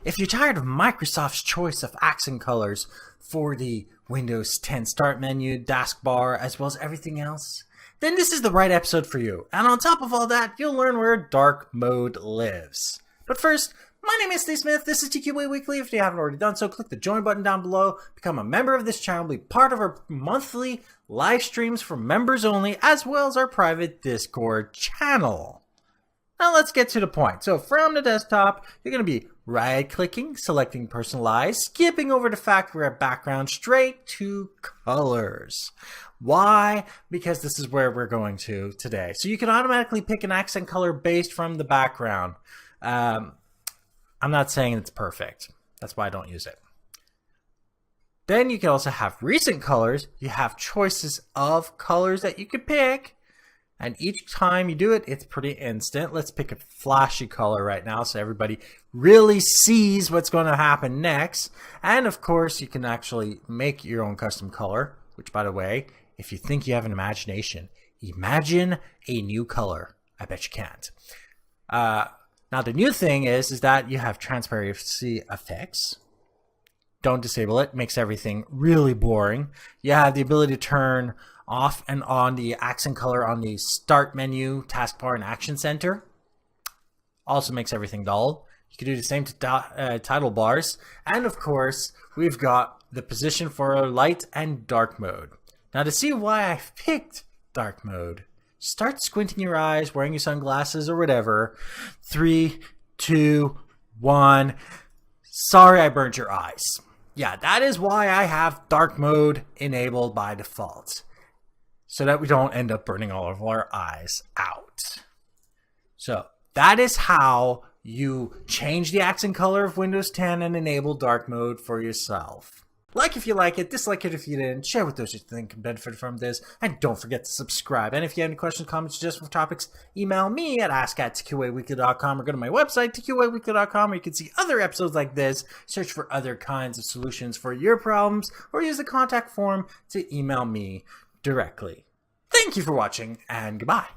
If you're tired of Microsoft's choice of accent colors for the Windows 10 Start menu, taskbar, as well as everything else, then this is the right episode for you. And on top of all that, you'll learn where dark mode lives. But first, my name is Steve Smith, this is TQA Weekly. If you haven't already done so, click the join button down below, become a member of this channel, be part of our monthly live streams for members only, as well as our private Discord channel. Now let's get to the point. So from the desktop, you're going to be right-clicking, selecting personalize, skipping over the factory background straight to colors. Why? Because this is where we're going to today. So you can automatically pick an accent color based from the background. I'm not saying it's perfect. That's why I don't use it. Then you can also have recent colors. You have choices of colors that you can pick. And each time you do it, it's pretty instant. Let's pick a flashy color right now so everybody really sees what's going to happen next. And of course, you can actually make your own custom color, which by the way, if you think you have an imagination, imagine a new color. I bet you can't. Now the new thing is that you have transparency effects. Don't disable it. Makes everything really boring. You have the ability to turn off and on the accent color on the start menu, taskbar, and action center. Also makes everything dull. You can do the same to title bars. And of course, we've got the position for light and dark mode. Now to see why I've picked dark mode, start squinting your eyes, wearing your sunglasses or whatever. 3, 2, 1. Sorry I burnt your eyes. Yeah, that is why I have dark mode enabled by default, so that we don't end up burning all of our eyes out. So that is how you change the accent color of Windows 10 and enable dark mode for yourself. Like if you like it, dislike it if you didn't, share with those you think can benefit from this, and don't forget to subscribe. And if you have any questions, comments, suggestions for topics, email me at ask@tqaweekly.com or go to my website, tqaweekly.com, where you can see other episodes like this, search for other kinds of solutions for your problems, or use the contact form to email me directly. Thank you for watching, and goodbye.